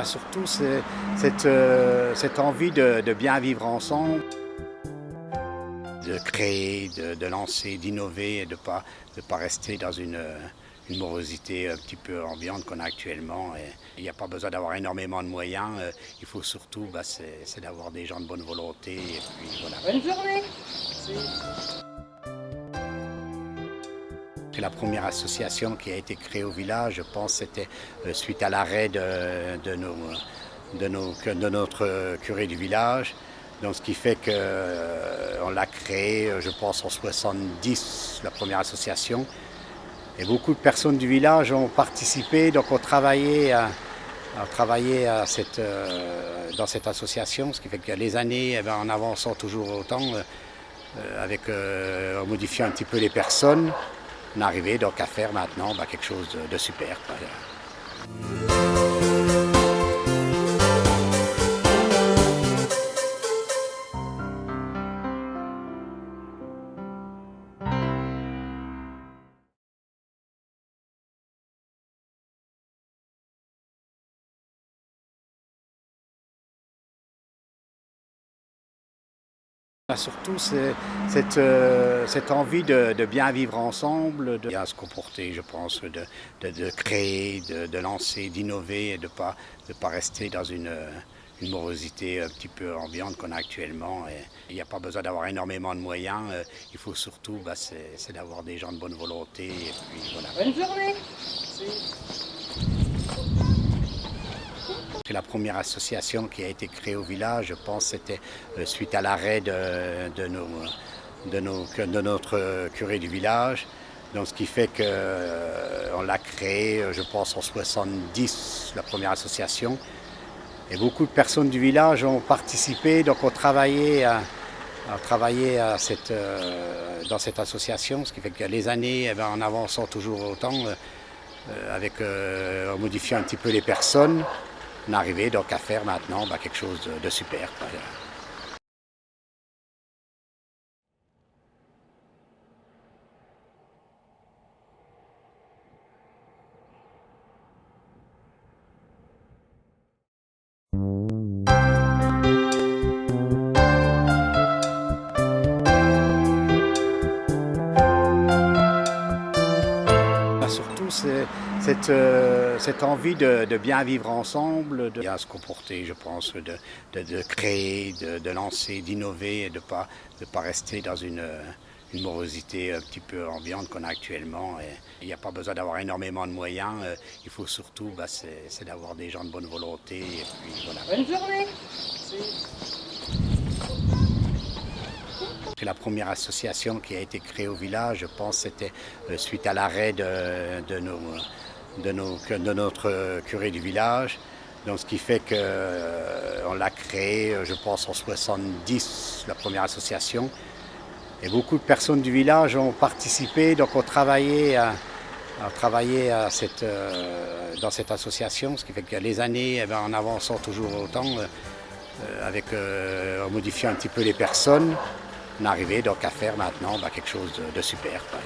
Surtout, c'est cette envie de bien vivre ensemble, de créer, de lancer, d'innover et de pas rester dans une morosité un petit peu ambiante qu'on a actuellement. Et il n'y a pas besoin d'avoir énormément de moyens, il faut surtout c'est d'avoir des gens de bonne volonté. Et puis, voilà. Bonne journée. C'est la première association qui a été créée au village, je pense, c'était suite à l'arrêt de notre curé du village. Donc, ce qui fait qu'on l'a créée, je pense, en 70, la première association. Et beaucoup de personnes du village ont participé, donc ont travaillé dans cette association, ce qui fait que les années, en avançant toujours autant, en modifiant un petit peu les personnes, on est arrivé donc à faire maintenant quelque chose de super, quoi. Surtout, c'est cette envie de bien vivre ensemble, de bien se comporter, je pense, de créer, de lancer, d'innover et de pas rester dans une morosité un petit peu ambiante qu'on a actuellement. Et il n'y a pas besoin d'avoir énormément de moyens, il faut surtout c'est d'avoir des gens de bonne volonté. Et puis, voilà. Bonne journée. C'est la première association qui a été créée au village, je pense, c'était suite à l'arrêt de notre curé du village. Donc, ce qui fait qu'on l'a créée, je pense, en 70, la première association. Et beaucoup de personnes du village ont participé, donc ont travaillé dans cette association, ce qui fait que les années, en avançant toujours autant, en modifiant un petit peu les personnes, on est arrivé donc à faire maintenant quelque chose de super, quoi. Surtout, c'est cette envie de bien vivre ensemble, de bien se comporter, je pense, de créer, de lancer, d'innover et de pas rester dans une morosité un petit peu ambiante qu'on a actuellement. Et il n'y a pas besoin d'avoir énormément de moyens, il faut surtout c'est d'avoir des gens de bonne volonté. Et puis, voilà. Bonne journée. C'est la première association qui a été créée au village, je pense, c'était suite à l'arrêt de notre curé du village. Donc, ce qui fait qu'on l'a créée, je pense, en 70, la première association. Et beaucoup de personnes du village ont participé, donc ont travaillé dans cette association, ce qui fait que les années, en avançant toujours autant, en modifiant un petit peu les personnes, on est arrivé donc à faire maintenant quelque chose de super, quoi.